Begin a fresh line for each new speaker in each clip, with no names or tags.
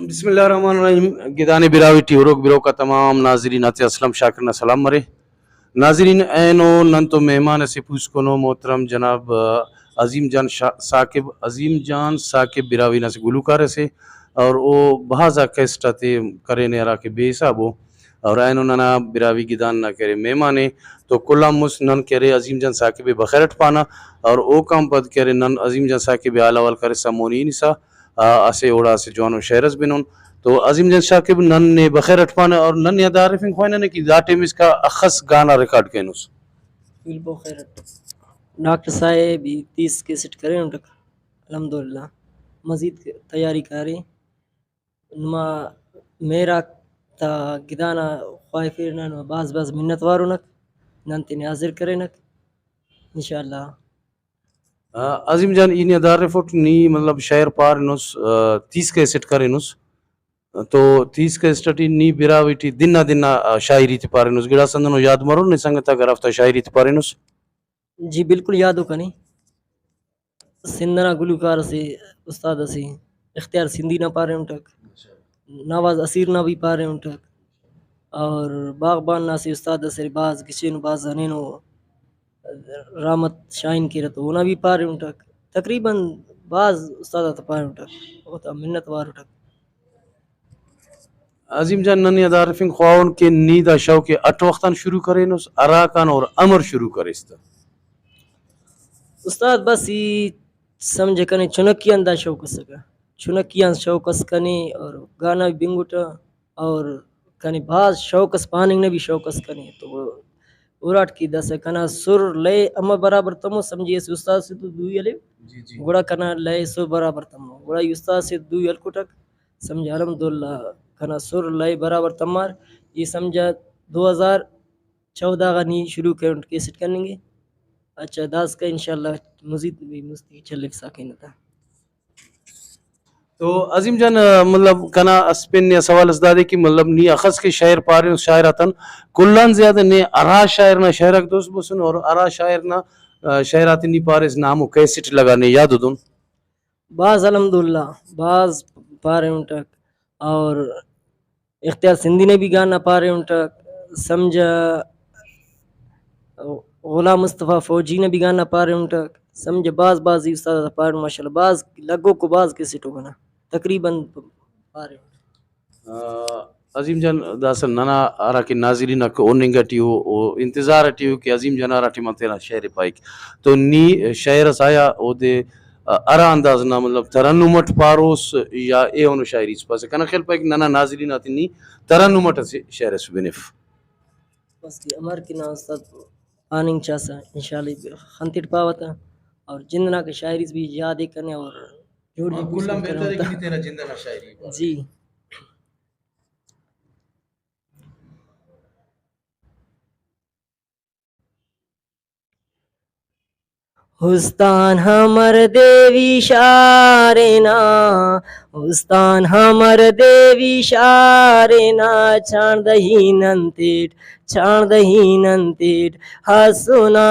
بسم اللہ الرحمن الرحیم. گدان براوی ٹیوروک برو کا تمام ناظرین آتے اسلام شاکرنا سلام مرے ناظرین اینو نن تو مہمان سے پوچھ کنو محترم جناب عظیم جان ثاقب براوی نہ سے گلوکار سے اور او بہازا کیسٹاتے کرے نیرا کے بے حساب ہو اور اینو ننا براوی گدان نہ کرے مہمانے تو کلا مس نن کرے عظیم جان ثاقب بخیرٹ پانا اور او کام پد کرے نن عظیم جان ثاقب آلاول کرے سمونی نسا اسے اوڑا سے جوانو شہرز بنون تو عظیم جان ثاقب نن نے بخیرٹ پانا اور نن یا دارفنگ خوائنا نے کی دا ٹیم اس کا اخص گانا ریکارڈ کینوس
بالکل خیرت ڈاکٹر صاحب 30 کیسٹ کرے ان تک الحمدللہ مزید تیاری کرے نما میرا تا گدانا خواہفیر نن باز منت وارونک نن تین حاضر کرے نک انشاءاللہ.
عظیم جان این دار فٹ نی مطلب شاعر پار نوس 30 کیسٹ کرے نوس تو 30 کیسٹ نی براویٹی دنا شاعری تی پارے نوس گڑا سندنو یاد مرو نے سنگتا گرفتا شاعری تی پارے نوس.
جی بالکل یاد ہو کنی سندنا گلوکار سے استاد سے اختیار سندھی نہ پارے ان تک نواز اسیر نہ بھی پارے ان تک اور باغبان نہ سے استاد سے باز کسی نو باز نینو رحمت شاہین کی رتو ہونا بھی پارے ان تک تقریباً بعض استاد پارے ان تک ہوتا منت وار تک.
عظیم جان نن یادار فنگ خواہن کے نیدہ شو کے اٹ وقتاً شروع کرے نوس اراکان اور امر شروع کرے استا
استاد بس ہی سمجھے کنے چنکی اندہ شوق سکا چنکی اندہ شوق کنے اور گانا بھی بنگوٹا اور کنے بعض شوق پاننگ نے بھی شوق کنے تو اورات کی دس کنا سر لے اما برابر تمو سمجھیے استاد سے تو دوی علی گوڑا کنا لے سو برابر تمو گوڑا استاد سے دوی الکوٹک سمجھا الحمدللہ کنا سر لے برابر تمار یہ سمجھا 2014 غنی شروع کرن کیسٹ کریں گے اچھا داس کا انشاءاللہ مزید بھی مستی چلک ساکین تھا.
تو عظیم جان مطلب کنا اسپن یا سوال ازدادے کی مطلب نی اخص کے شاعر پارے شاعراتن کلان زیادہ نے ارا شاعر نہ شاعرک دوست بسن اور ارا شاعر نہ شاعرات نی پارے نامو کیسٹ لگانے یاد دون
بعض الحمدللہ بعض پارے ان تک اور اختیار سندھی نے بھی گانا پارے ان تک سمجھا غلام مصطفیٰ فوجی نے بھی گانا پارے ان تک سمجھے بعض ہی استاد پارے ماشاءاللہ بعض لگو کو بعض کے سٹو گنا تقریباً پارے.
عظیم جان داسن ننا آرا کے ناظرین کو اوننگٹی ہو انتظار اٹی ہو کہ عظیم جان آرا ٹی متینا شعر پائک تو نی شاعر سایا او دے ارا انداز نہ مطلب ترنمٹ پاروس یا اے اونو شاعری پاس کنا خیال پائک ننا ناظرین آتی نی ترنمٹ سے شعر اس بنف
بس کی امر کی نا استاد آننگ چاسا انشاءاللہ خنتٹ پاوتا اور جندنا کے شاعری بھی یاد کرنے اور جوڑی
کلام بہتر ہے کہ تیرا جندنا شاعری
جی. استان ہمر دیوی شارینا استان ہمر دیوی شارینا چھان دہی ننتیٹ ہسنا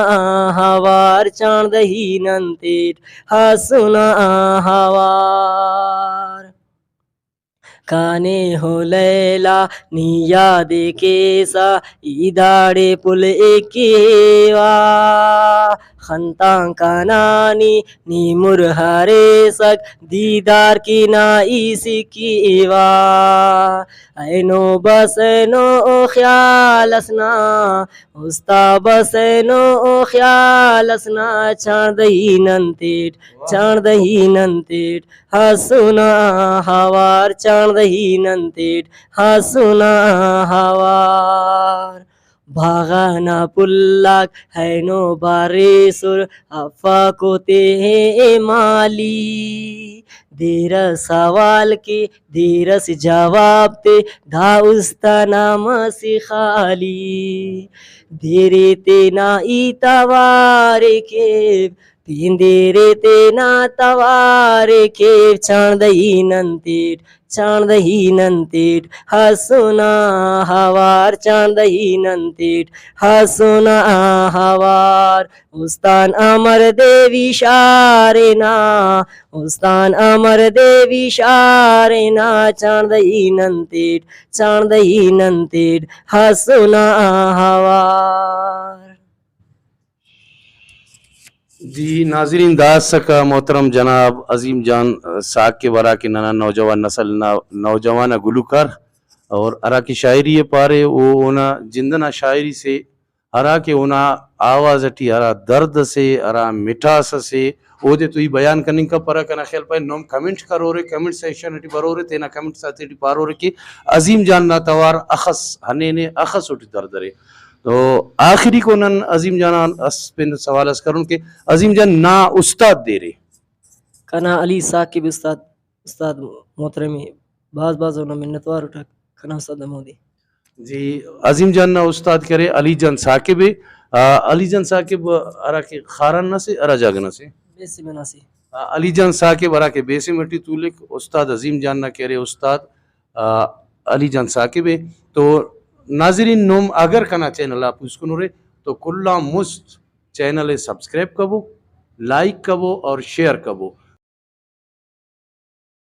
ہوار چھان دہی ننتیٹ ہسنا ہوار کانے ہو لیلا نی یاد کیسا ایداڑے پل ایکیوا خنتان کانانی نی مرہارے سک دیدار کی نائی سکیوا اینو بسینو خیال اسنا استا بسینو خیال اسنا چھان دہی ننتیٹ ہسنا ہوار چھان دہی ننتیٹ ہسنا ہوار بھاغانا پلاک ہے نو بارے سر افا کو تے مالی دیر سوال کے دیر سے جواب تے دھا استا نام سے خالی دیرے تے نا ایتوارے کے Tindere te na taware ke chandahi nantit hasuna hawar chandahi nantit hasuna hawar ustan amar devi sharena chandahi nantit hasuna hawar.
جی ناظرین داس کا محترم جناب عظیم جان ساک کے برا کے ننا نوجوان نسل نوجوان گلوکار اور ارا کی شاعری پارے وہ اونا جندنا شاعری سے ارا کے اونا آواز اٹھی ارا درد سے ارا مٹھاس سے او دے تو ہی بیان کرنے کا پرا کنا خیال پائے نوم کمنٹ کرو رہے کمنٹ سیکشن اٹھی برو رہے تینا کمنٹ ساتھ اٹھی پارو رہے کہ عظیم جان ناتوار اخص ہنے نے اخص اٹھی درد رہے. تو آخری کو نن عظیم جان اس پہ سوال اس کروں کہ عظیم جان نا استاد دے رہے
کنا علی ثاقب استاد محترمی بعض ہونا منتوار اٹھا کنا استاد مودی
جی عظیم جان نا استاد کرے علی جان ثاقب علی جان ثاقب ارا کے خارن نہ سے ارا جاگنا سے
بیسی مناسی
علی جان ثاقب ارا کے بیسی مٹی تولک استاد عظیم جان نہ کہہ رہے استاد علی جان ثاقب. تو ناظرین نوم اگر کنا چینل آپ اس کو رے تو کلا مست چینل سبسکرائب کبو لائک کبو اور شیئر کبو.